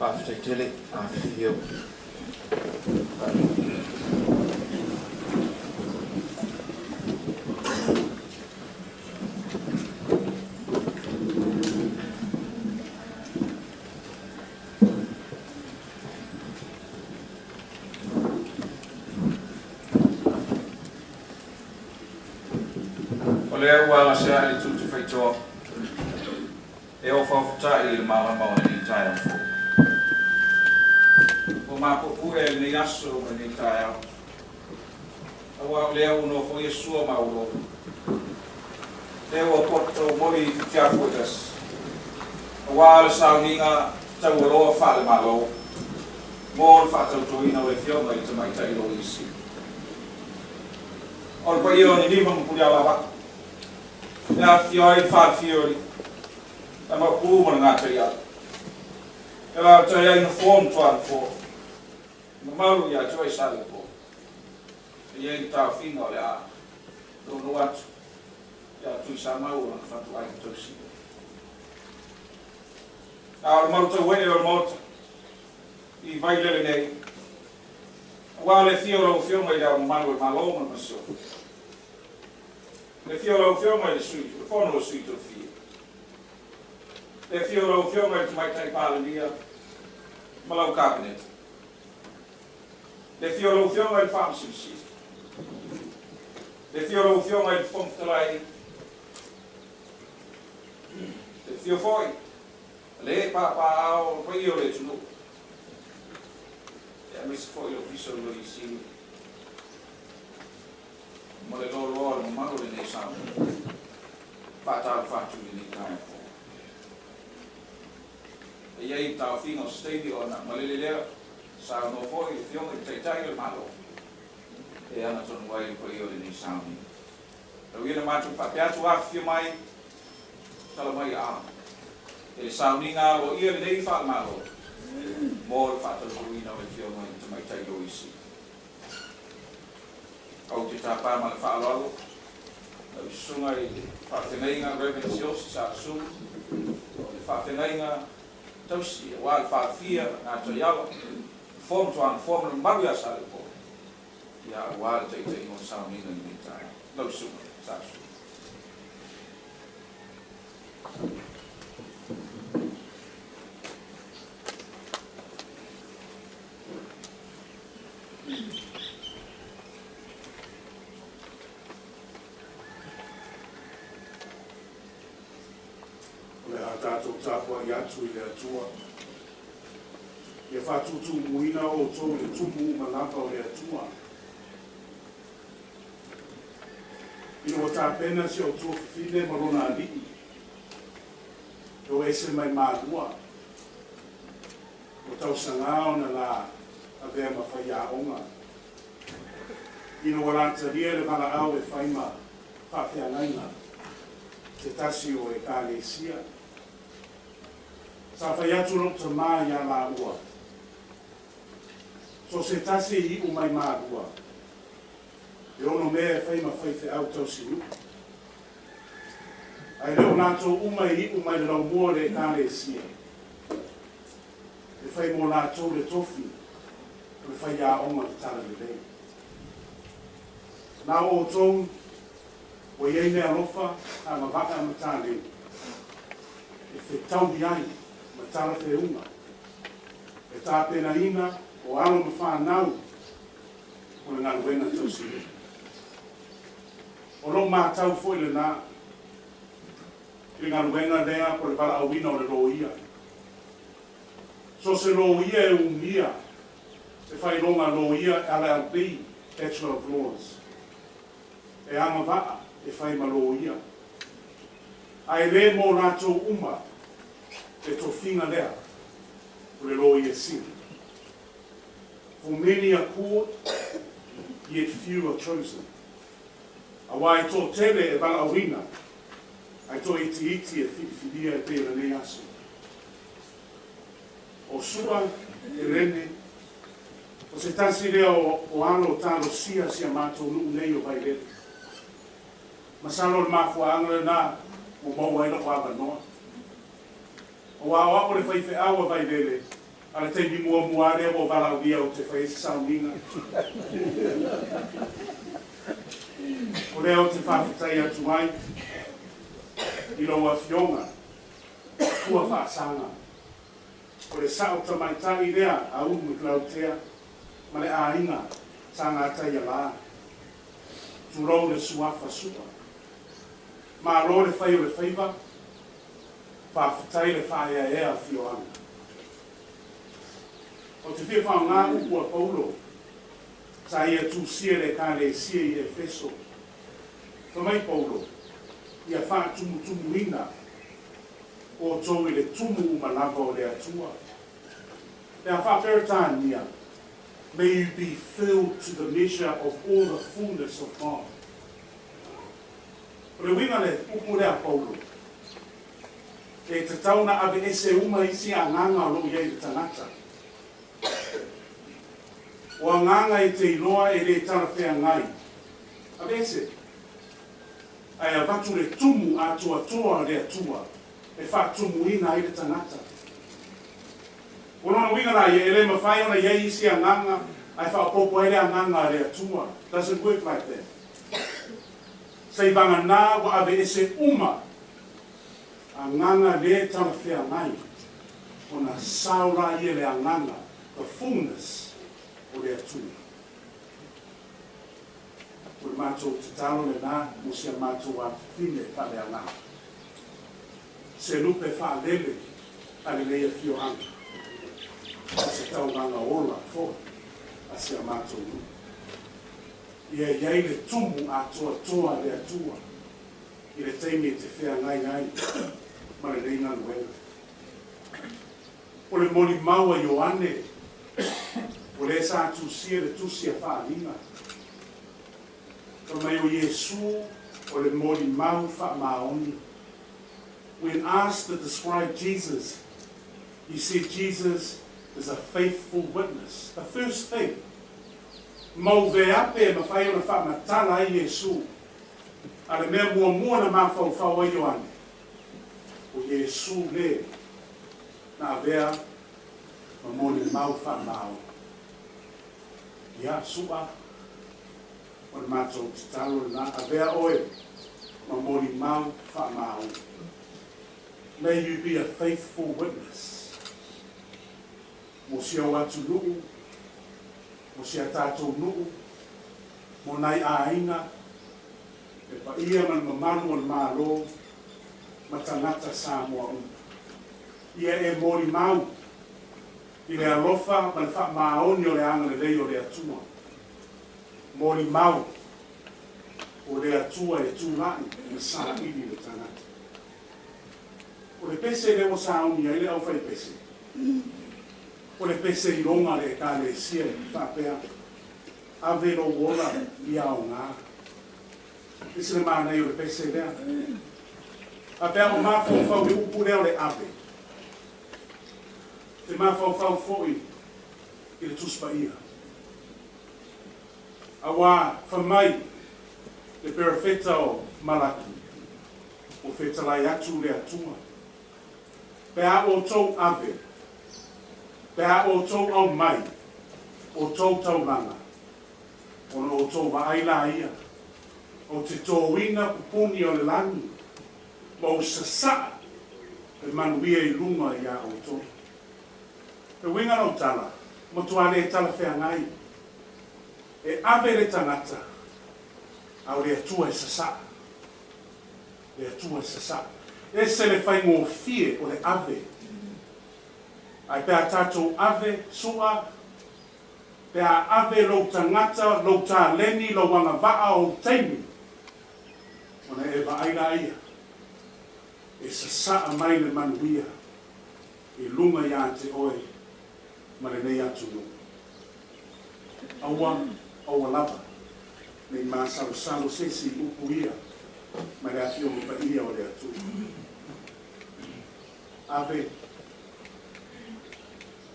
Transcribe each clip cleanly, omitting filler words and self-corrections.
After Tilly, after you. Olha o ala se ali tudo feito. Eu vou fazer ele mal ele tá mapu e ni aso ni taia awa leo no foi sua maulo leo porto moi fitia fotas awa sauninga tawolo fa malo mo fa to ina we fio mai te mai tai lo isi or pa io ni vam pulia lava ya fioi fa fiori ama pu mo ngata ya ela taia in form to Malu ya joy sale po. Ia ta finga ya. Do no wat. Ya tu sama o na fatu ai to si. Na malu to we o mot. I vailele nei. Wa le fioro fio mai da malu malo ma so. Le fioro fio mai sui, fono sui to fi. Le fioro fio mai mai tai pala dia. Malau cabinet. Le fiolo il famsi. Le fiolo il fontelai. Le fio foi. Le papa o poi io le giù. E a me si foi lo piso lo isi. Ma le loro non manco le ne sanno. Fata fatto di tempo. E ieri stavo fino a stadio ma le sa no foi o fiong e tai le malo e ana tonu wai ko io ni sauni o ia ma tu papia tu a fio mai tala mai a e sauni nga o ia nei fa malo mo fa to ko ina o fio mai tu mai tai do isi au te tapa ma fa lo o sunga i fa tenai nga revensios sa su fa tenai nga tausi wa fa fia na to yalo form malu ya sale po ya wal te no sauni ni tai no su sa su le atato tapo ya tu ile tua e fa tutu muina o to le tumu malapa o le atua. Ino ta pena se o to fine marona ali. O ese mai madua. O tau sangao na la ave ma faia onga. Ino wala taria le mala au e faima fa fia laina. Se tasi o e kalesia. Sa faia tu no tama ya la ua. So se tasi i umai madua. E ono mea whai ma whai te au tau siu. Ai leo nato umai i umai le rau mua le kare sia. E whai mo nato le tofi. Le whai a oma le tala le lei. Nā o tau, o iei mea rofa, a ma waka a matane. E whi tau di ai, ma tala whi unga. E tā pena ina, o alo ma whanau, o ngā ngā ruenga tausi. O lo mātau fo i le nā, i ngā ruenga lea ko le para awina o le roia. So se roia e umia, e whai ronga roia LLB, Bachelor of Laws. E anga vaa, e whai ma roia. Ai le mō rātou uma, e to whinga lea, o le roia sing. For many are called, yet few are chosen. Awa e tō tele e wala awina, ai tō iti e whiwhidia e pēra nei aso. O sua e rene, o se tasi rea o ano tāro sia mātou nuu nei o Vailele. Masalo le mafua angare nā, o maua ina kwa noa. O wā o le whaiwhi awa Vailele, ale te ni mua rea o wala uia o te whaisi sauninga. O leo te whawhitai atu mai, i loa whionga, kua whaasanga. O le sao tamaitai rea a umu klautea, ma le ainga sanga tai ala. Turou le suafa sua. Ma ro le whai o le whaiva, whawhitai le whaia ea whioanga. O te whia whao ngā upua Paulo, sa ia tu sia le ka le sia i Efeso. Tamai Paulo, ia wha tumu ina, o tō i le tumu umalava o le atua. Now, wha peritania, may you be filled to the measure of all the fullness of God. O le winga le upu lea Paulo, e te tauna ave ese uma isi a nganga lo iei le tangata. O a nganga i te iloa e le tana whea ngai. Ave ese, ai a watu le tumu a toa le atua, e wha tumu ina i le tangata. O nona winga la e le mawhai ona iei isi a nganga, ai wha popo e le a nganga le atua. Doesn't work like that. Sei vanga nā wa ave ese uma, a nganga le tana whea ngai, o na saura i le a nganga, the fullness o le atua. O le mātou te talo le nā, mo sia mātou a whine whale a ngā. Se lupe whaalele, ale leia whio anga. A se tau nganga ola, fo, a sia mātou nu. Ia iei le tumu a toa le atua, i le teimi te whea ngai, ma le reina nuenga. O le moli maua Ioane, o le sa tusia le tusia whaalinga. Mai o Yesu o le moli mau wha maoni. When asked to describe Jesus, he said Jesus is a faithful witness. The first thing, mau veape ma whai ona wha matala i Yesu, a le mea mua na mawhau whau a Ioane. O Yesu le, na vea ma moli mau wha maoni. Ia sua, o le mātou te talo na avea oe, ma mori mau wha mau. May you be a faithful witness. Mo sia o atu nuu, mo sia tātou nuu, mo nai āinga, e pa ia man mamanu o le mālo, ma tangata Samoa. Ia e mori mau, i le alofa, ma le wha maoni o le anga le lei o le atua. Mori mau, o le atua e tūlai, e sa ili le tangata. O le pese le o sa uni, e le au whai pese. O le pese i ronga le ka le sia i whapea, ave lo wola i au ngā. Isi le mānei o le pese lea. A pea o mawhau le upu leo le ave. Te mawhau foi i le tuspa ia. Awa whamai le perafeta o malaki, o whetalai atu le atua. Pea o tau ave, pea o tau au mai, o tau tauranga, o tau waaila ia, o te tōwina pupuni o le lani, ma o sasa e manuia i runga ia o tau. Pe winga no tala, mo tuane e tala whea ngai, e ave le tangata au le atua e sasa. Le atua e sasa. E se le whai ngō fie o le ave. Ai pēr tātou ave sua, pēr ave lo tangata, lo tā leni, lo wanga waa o teimi. Ona e waaira ia. E sasa mai le manuia. E lunga ia te oe, ma le nei atu no. Aua lava, nei māsalo sesi upu ia, ma le afio pa ia o le atu. Ave,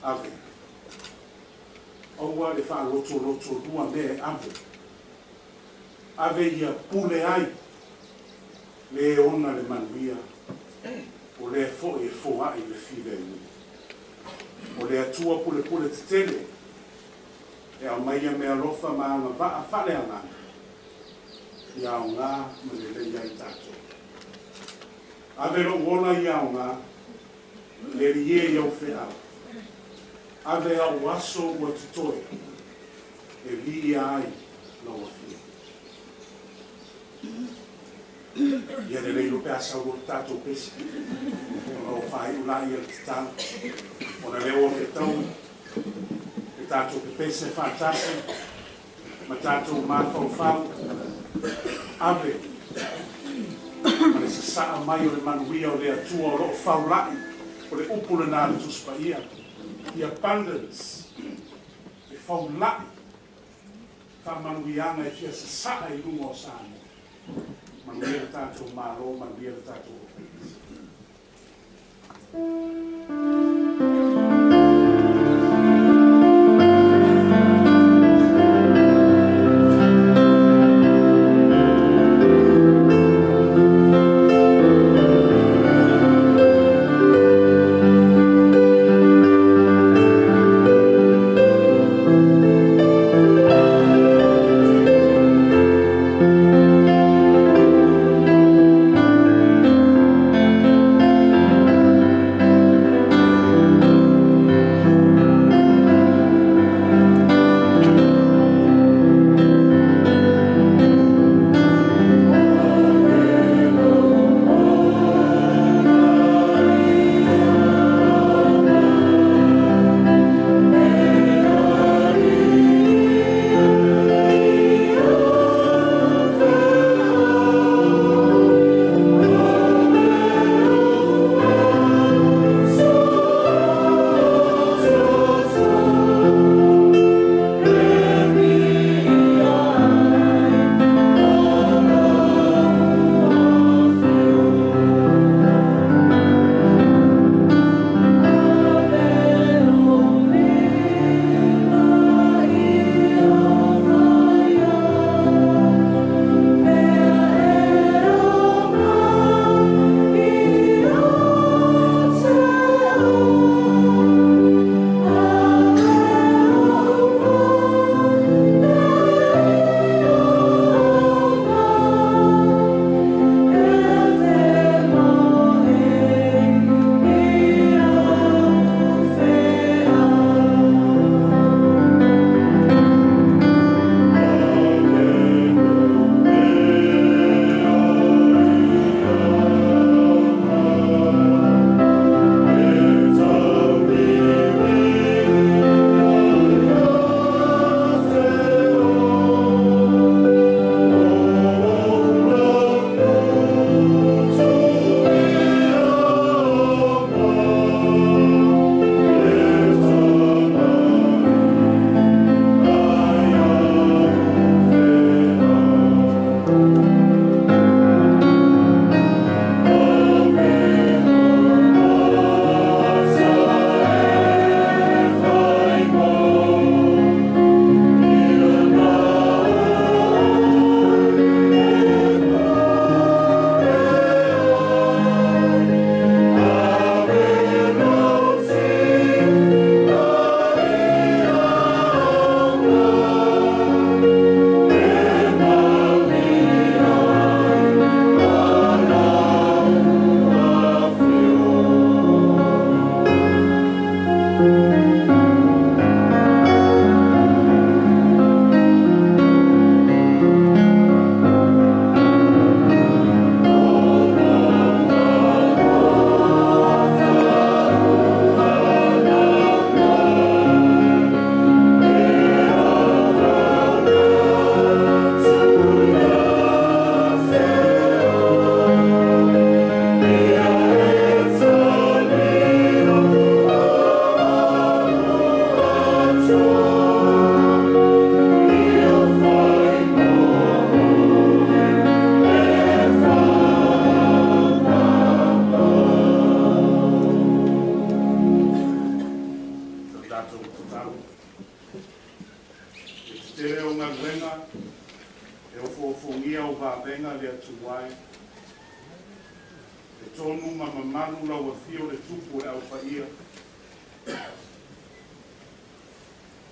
ave. Aua le wha loto rua me ave. Ave ia pule ai, le ona le manuia, o le fo e fo ai le file ni. O le atua pule te tele, e au maia mea lofa maanga vaa whale anga, i au ngā mene le iai tātou. Ave ro wona i au ngā, le rie i au wheau. Ave au aso ua tutoe, e vi ai laua fia. Ia le leilo pe asau tātou pesi. O whai ulai al titana. O na leo ke tau. E tātou ke pese whātase. Ma tātou māwhau. Ave. Ma le sasaa mai o le manuia o le atua o loo whaulai. O le upule nā le tuspa ia. The abundance. E whaulai. Whamanuianga e fia sasaa i rungo o Samoa. Manuia le tātou mālo, manuia le tātou e o fofongia o vavenga le atuai, e tonu ma mamanu lau a fio le tupu e au paia,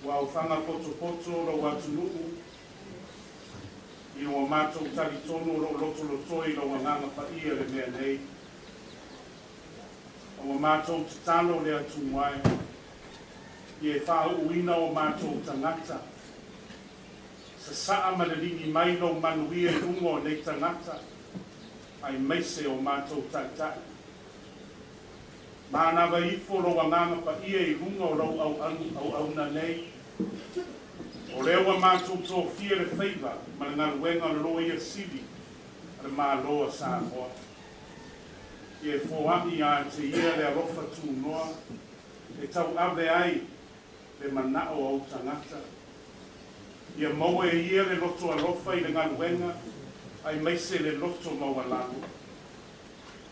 wa au whanga poto lau atu nuu, i o mātou tari tonu lau loto lotoi lau a nganga paia le mea nei, o mātou titano le atuai, i e whao uina o mātou tangata, sa saa ma le lini mai lau manuia e ungo nei tangata, ai meise o mātou taitai. Mana waifo lau a nganga paia i runga o lau au na nei, o lewa mātou tō fia le whaiva, ma le ngaruenga loa ia sili, ale mā loa Samoa. I e fōhaki a te ia le arofa tū noa, e tau ave ai le manao au tangata. Ia maua e ia le loto arofa i le ngaruenga, ai meise le loto maua lango.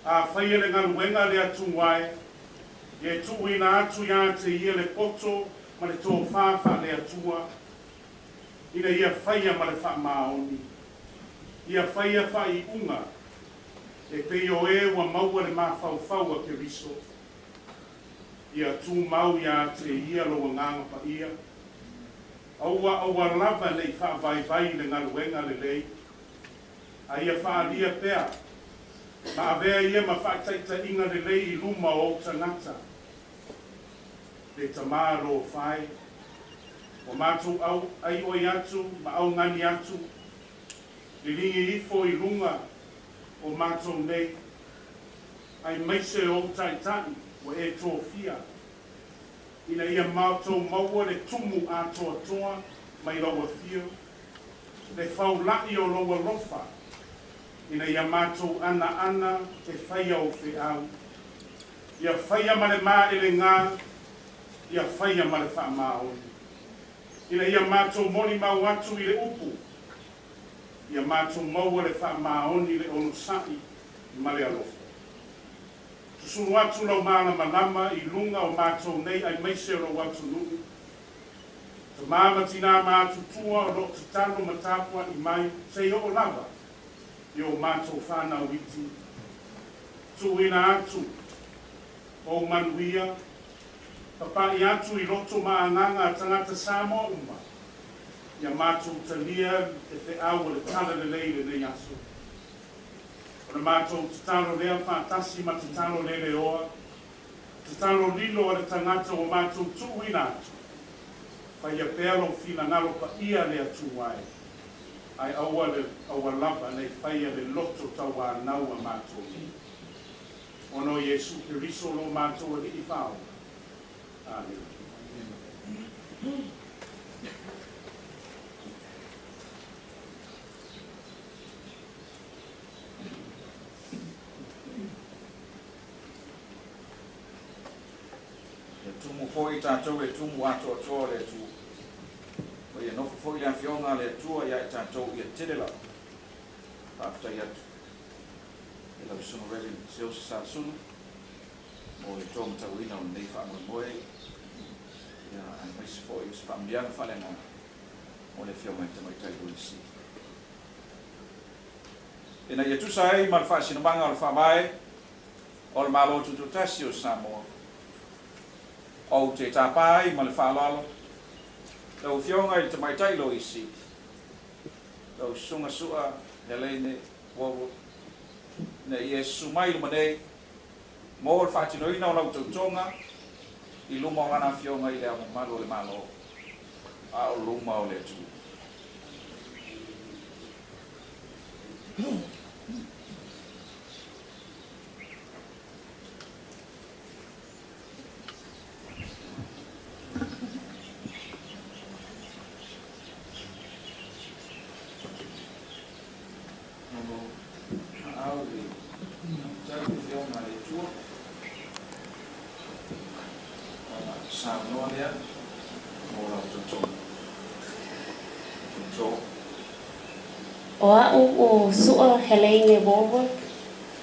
A whaia le ngaruenga le atungai, i e tuuina atu ia te ia le poto, ma le tō whawha le atua, ina ia whaia ma le wha maoni. Ia whaia wha i unga, e peo e wa maua le mawhau a ke riso. Ia tū mau ia te ia lo nganga pa ia. Aua lava nei wha vai le ngaruenga le lei. A ia wha lia pea. Ma avea ia ma wha taita inga le lei I luma o tangata. Le tamaro whai. O mātou au ai oi atu, ma au ngani atu. Le ringi ifo I lunga o mātou nei. Ai meise o taitani, o e tō fia. Ina ia mātou maua le tumu a toa mai raua fia. Le whaulaki o raua rofa. Ina ia mātou ana e whaia o whi au. Ia whaia ma le mā ele ngā, ia whaia ma le wha maoni. Ina ia mātou moni mau atu I le upu. Ia mātou maua le wha maoni le ono sai ma le alofa. Tusunu atu lau mana manama I lunga o mātou nei ai meise ro atu nuu. Te māma tina mātou tua o lo te tano matapua I mai se o lava. I o mātou whānau iti. Tuina atu o manuia. Papai atu I roto maanganga tangata Samoa uma. Ia mātou talia e te au le tala le leile nei aso. O le mātou te talo lea whātasi ma te talo lele oa. Te talo lilo a le tangata o mātou tuuina atu. Whai a pēlo whina ngalo pa ia le atu wai. Ai aua lava nei whai a le loto tau a nau a mātou. Ono Jesu ke riso lo mātou a li I whao. Amen. Tumu foi tātou e tumu ato atoa le tu. O ia nofu foi le awhionga le tua ia tātou ia terela. Pāwhtai atu. E lau sunu reli seo se sā sunu. Mo e tōmu tau ina o nei wha moe. Ia an maisi foi se whambianga whalenga. O le whionga I te mai tai luisi. E na ia tusa ei ma le whaasinamanga o le whamai. O le malo tututasi o Samoa. O te tāpai ma le whaalalo. Lau whionga I te mai tailo isi. Lau sunga sua Helene Wawo. Ne I e sumai luma nei. Mō le whaatinoina o lau tautonga. I luma o ana whionga I le amo malo le malo. A o luma o le tu. O au o sua Helene Wawo.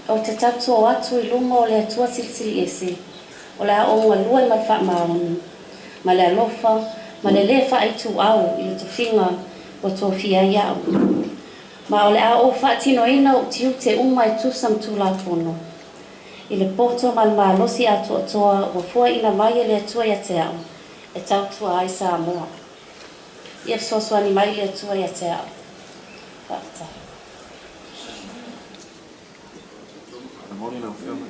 O te tatu o atu I luma o le atua silisili ese. O le o ngalua I mai wha maoni. Ma le alofa, ma le le wha I tu au I le tuwhinga o tō fia iau. Ma ole a o whaatinoina o tiu te umai tusam tulafono. I le poto mal malosi atu atoa wa fua ina mai le atua ia te au. E tau tua ai Samoa. Ia soswani mai le atua ia te au. Whaata. Morning of film.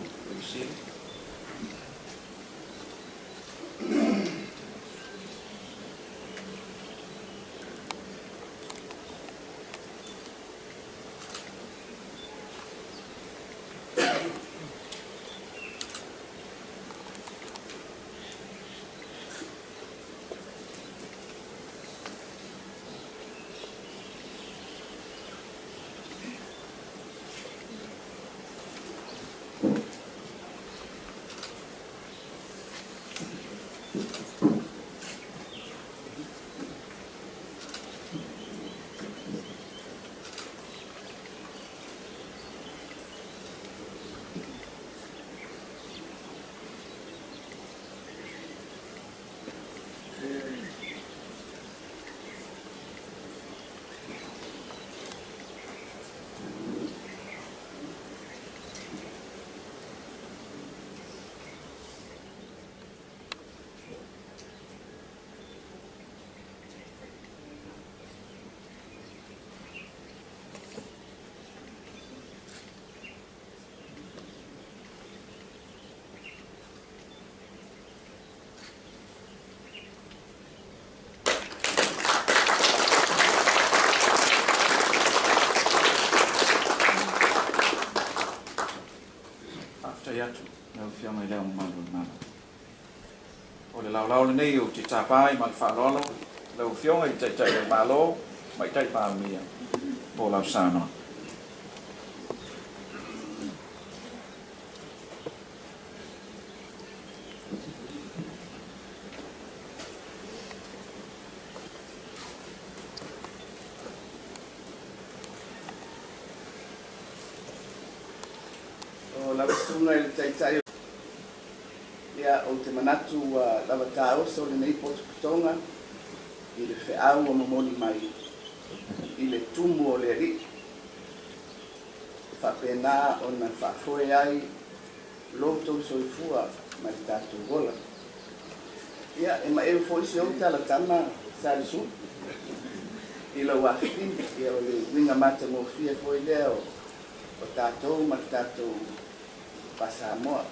Atu na fianga ile malu mana o le lau le nei o te tapai mal falolo le fianga i te tai malo mai tai pa mia o la sana Sunga il tai ia o te manatu lava tāo so le nei potu kutonga i le whiau o mamoni mai i le tumu o le ri whapena o na whafoe ai loto soifua mai tātou gola ia e ma e fo isi o tala tama sari su i la wafin ia o le winga mata mo fia foi leo o tātou ma tātou pa Samoa.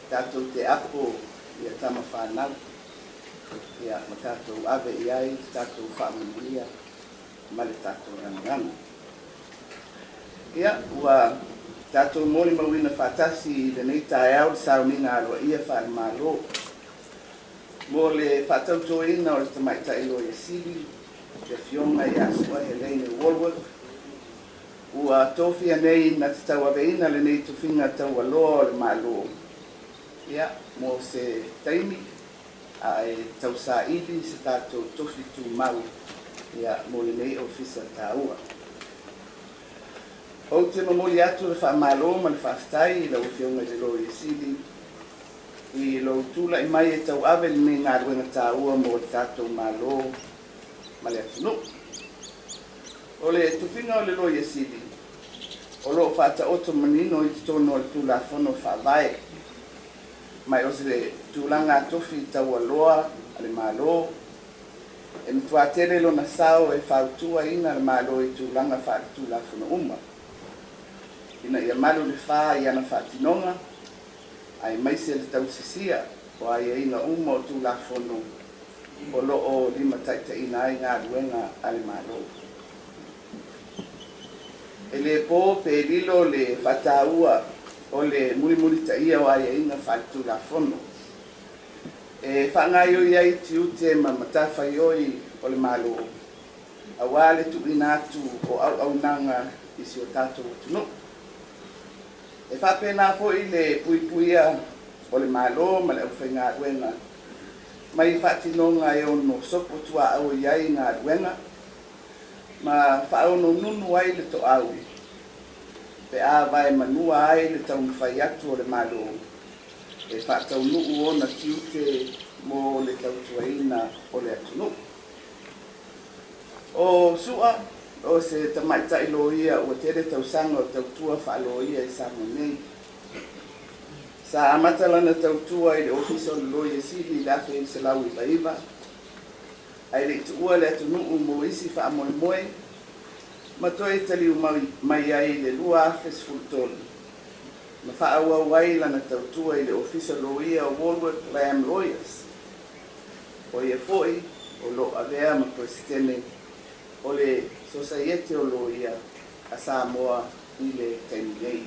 Tātou te apo ia tama whanau. Ia ma tātou ave iai, tātou whamulia, ma le tātou rangaranga. Ia, ua tātou mori mawina whatasi le nei tae au le saunina aloa ia whare malo. Mo le whatau toina o le tamaita ilo ia sili, le fionga ia asua he leine Woolworth. Ua tofi nei na te tau aveina le nei tuwhinga tau aloa o le malo. Ia, mo se taimi, a e tau sa ili se tātou tofi tu mau. Ia, mo le nei ofisa tāua. O te mamoli atu le wha malo ma le whaftai i lau whionga le lo i sili. I lau tula i mai e tau ave le nei ngā ruenga tāua mo le tātou malo ma le atunu. O le tuwhinga o le lo i sili. O lo whata oto manino i tono o tula whono whawae. Mai o se tūlanga tofi tau aloa, ale malo. E mtua tere lo na sao e whautua ina le malo i tūlanga whaatula whono uma. Ina ia malu le wha i ana whaatinonga. Ai maise le tau sisia, o ai ina uma o tula whono. O lo o lima taita ina ai ngā ruenga ale malo. E le po pe lilo le whataua o le muri taia o ai inga whaatula whono. E whangai o iai ti ute ma matawhai oi o le malo. A wale tu inatu o au nanga isi o tātou tunu. E whapena fo i le puipuia o le malo ma le au whainga ruenga. Mai whaatinonga e ono sopo tua au iai ngā ruenga. Ma whaono nunu ai le to aui. Pe a vai manua ai le tau mwhai atu o le malo. E whaatau nuu o na tiute mo le tau tuaina o le atunu. O sua, o se tamaita ilo ia o tere tausaga o tautua whaalo ia I Samoa nei. Sa amata lana tautua I le ofisa o le loia sili la fe se lau I laiva. Ai le tua le atunuu mo isi whaamoemoe. Matoe tali mai ai le lua afes fultoli. Ma whaaua wai lana tautua I le ofisa loia o Walworth Lamb Lawyers. O ia foi o lo avea ma presidente o le society o loia a Samoa I le taimilei.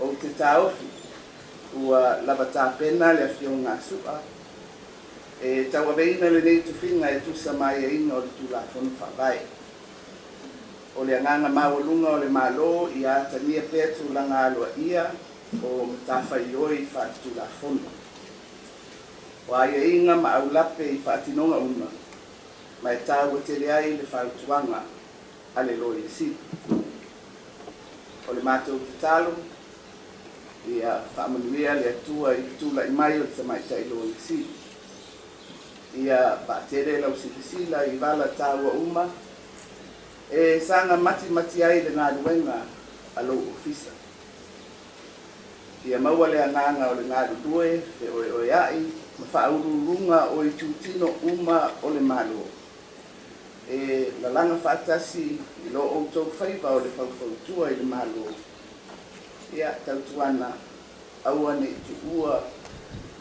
O te taofi ua lava tāpena le awhionga sua e tawaveina le nei tuwhinga e tusa mai e inga o le tūlafonu whawai. O le anganga mawalunga o le malo I a tania pēr tūlanga alua ia o mtawhai oi wha tūlafonu. Wa ia inga ma au lape I whaatinonga una mai tāua tele ai le whautuanga ale loi si. O le mātou te talo ia whaamanuia le atua I tūla I mai o te tamaita I loi si. Ia pātere lau sipisila I vala tāua uma e sanga mati ai le ngā ruenga alo ofisa. Ia maua le anganga o le ngā rudue e oe ai ma whaururunga o I tūtino uma o le malo. E lalanga whaatasi I lo o tau whaiva o le whautua I le malo. Ia tautuana auane I tuua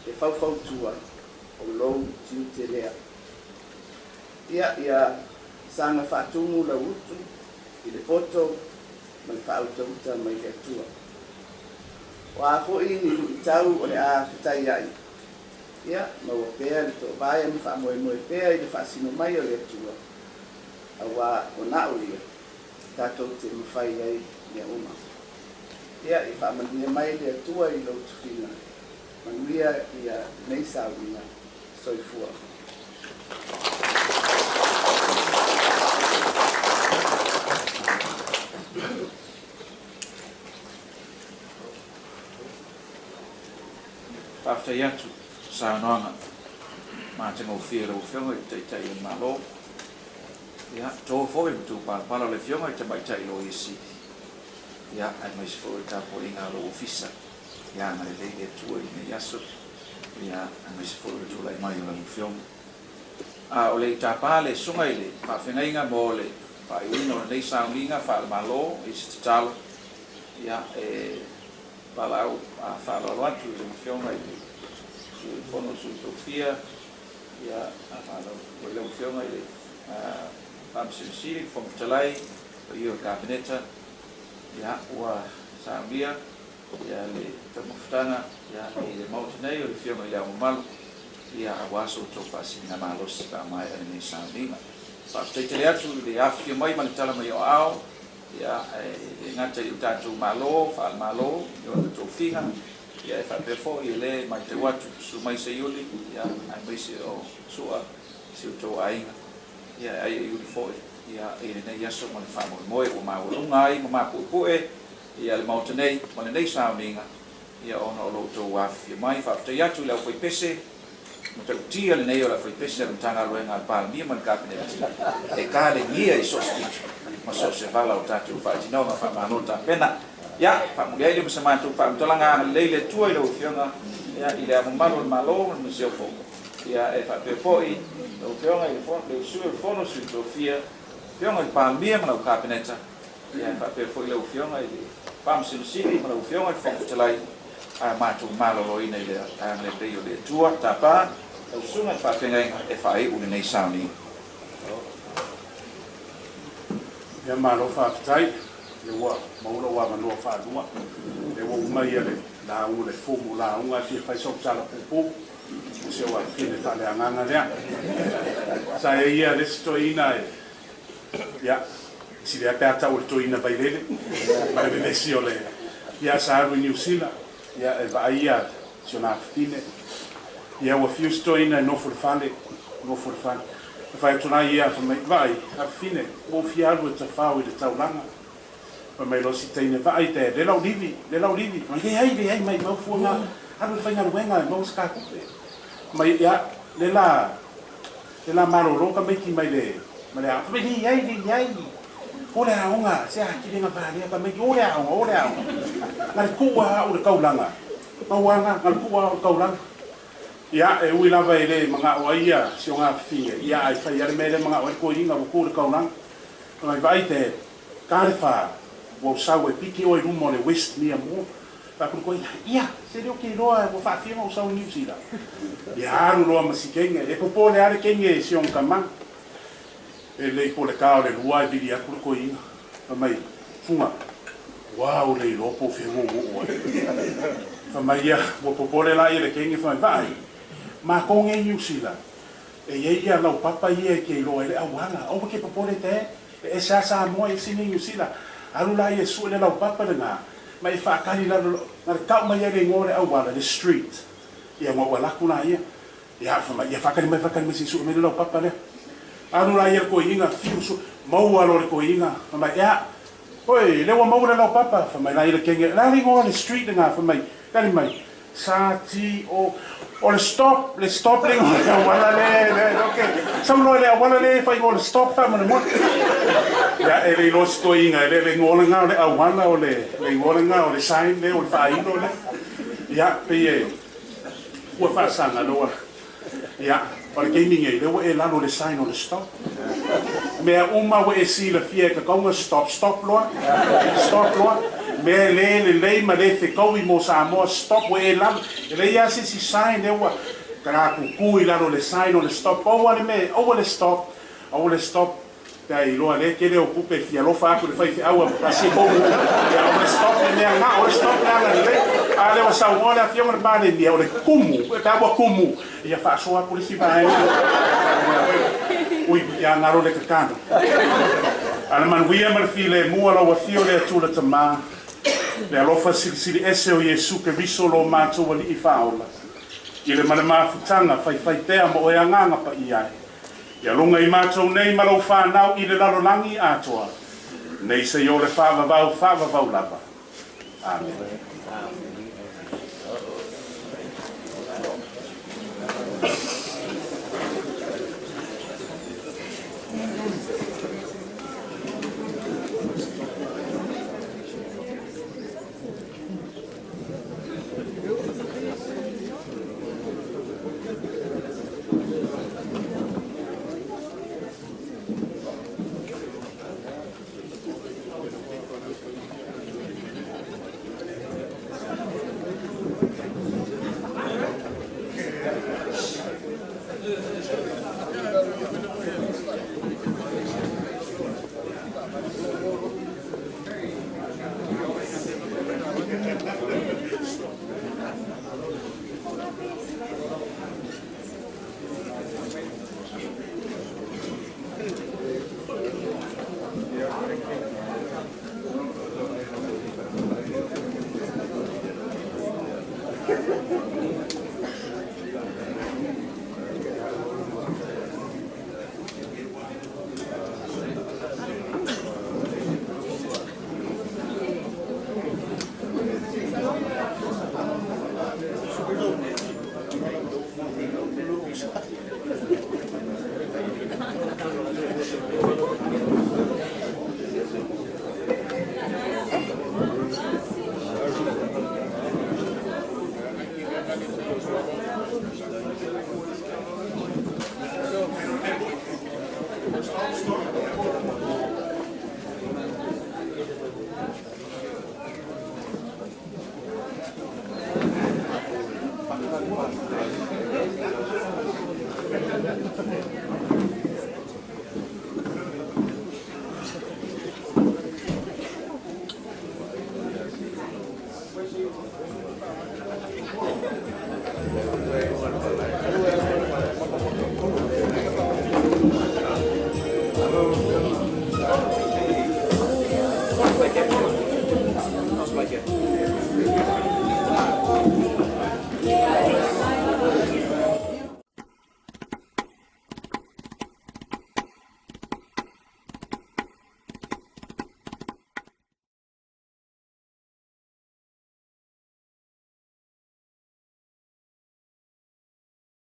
e whautua o lou tiu te lea. Ia sanga whaatumu la utu I le poto ma le whautauta mai le atua. Wa ko I ni tau o le a whitai ai. Ia, maua pēr le tō vāia mi whaamoe pēr I le whaasino mai o le atua. Awa o nao ia, tātou te mawhai ai ia uma. Ia, I whaamania mai le atua I lau tuwhina. Manuia ia nei sauina, soifua. Paftai atu sa noanga ma te ngau whira o whionga I te I malo. Ia, tō fōi mtu pala le whionga I te mai tai lo isi. Ia, ai mai se fōi tāpo I ngā lo ofisa. Ia, ngā le lehe tua I me yaso. Ia, ai mai se fōi mtu lai mai o la whionga. O le I tāpā le sunga I le whawhengainga mo le whaiwina o nei saunginga whaale malo I se talo. Ia, pala au whaalo atu I le whionga I le sui whono sui tōwhia. Ia, whaalo o le whionga I le Pamsirisiri, Fomtalai, o Io Kabineta, ia ua Saambia, ia le tamawhitanga, ia I le mautinei o le whionga I le aumalu, ia awaso o tō whaasina malosi ka mai ane nei Saambinga. Whaafteitele atu le awhia mai mani tala mai o ao, ia le ngata I tātou malo, whaal malo, I o tō whinga, ia e whapefo I le mai te watu, su mai se iuli, ia ai mai se o sua, se o tō ainga. Ia ai yuri foi ia nei yaso mo le whamoe o maurunga ai mo mapuepue ia le mautanei mo le nei sauninga ia ona o loto wafia mai whaftai atu lau whai pese mo tau tia le nei o la whai pese le tanga roenga al palamia man kabineti e ka le ngia I sospitu ma so se vala o tatu whaatinoga whamanota pena ia whamulia I le masamatu whaamtolanga leile tua I lau whionga ia I le amumalo le malo mo se ofoko ia e whapepoi o whionga I le sui whono sui tōwhia whionga I pāmia mana o kāpeneta ia e whapepoi le whionga I le pāmsinisiri mana o whionga I whongatalai a mātou malolo ina I le le rei o le tua tāpā o sunga I whapengainga e whae une nei sauni Ia malo whaakitai le ua maula ua manoa whaadua le ua umai le la unga le fumu la unga fia whaisok tala pupu se wa fine tale anganga lea sa ia le stoina ia si le apea o le toina Vailele ma le vesi o le ia sa aru New Zealand ia e vaia si ona fine ia wa fiu stoina no for fale fai tona ia fa mai vai a fine o fialu te fau I le taulanga pa mai lo si teine vai te le lau livi ma ai mai mau fuanga alu fai ngā ruenga mau ska kupe mai ia le la maroro ka mai ki mai le Malea, ni yai. Ole aonga, se aki nga vale ka me ole aonga. Ngal kuwa o kaulanga. Mawanga ngal kuwa o kaulanga. Ya e ui lava ele mga oia sionga finga. Ya ai fai ale mele mga oia ko inga o ko kaulanga. Ngai vai te karefa o sawe piki o rumo le west ni amo. Pa ko ia, se dio ki loa o fa fima o sawe New Zealand. Ya ru loa masikenga e ko pole ale kenge sion kama. Ele po le kao le lua e vidi aku ko inga. Mai funga. Wow le lopo fe mo mo. Mai ia mo popole la ile kenge fa vai. Ma ko nge New Zealand. E ia lau papa ia ke loa ele awala. O ke popole te e sa Samoa e sini New Zealand. Alu la ia su le lau papa le nga. Mai fa kali la na ka mai ele ngore awala the street. Ia mo wala kuna ia. Ia fa mai ia fa kali mai su me lau papa le. Anu la ia ko inga fiu su mau alo le ko inga fa ya oi le wa mau le lau papa fa mai la ia kenge la ringo on the street nga fa mai kali mai sa ti o le stop le wala le okay sam no le wala le fa go le stop fa mo ya ele lo sto inga le ngole nga le awala o le ngole nga o le sign le o fa ino le ya pe wa fa sanga lo ya para quem ninguém deu lá no design no stop me uma we si la fie ka konga stop lo me le ma le te ko mo Samoa stop we la le ya si sign de wa ka ku la no design no stop o wa me o le stop dai lo ale che le occupe fia lo fa con le fai aua si bo ya o stop me nga o stop le ale wa sa wona fia mo ba le o le kumu ta wa kumu ia fa so a polisi vai ui ya ngaro le kakano ala man wia mar file mu ala wa fio le tula tama le alofa sili ese o Yesu ke risolo ma to wali I faola ile mana mafutanga fai te mo e nganga pa ia ya longa I mato nei malo fa nau I le lalo langi atoa nei se yo le fa va lava amen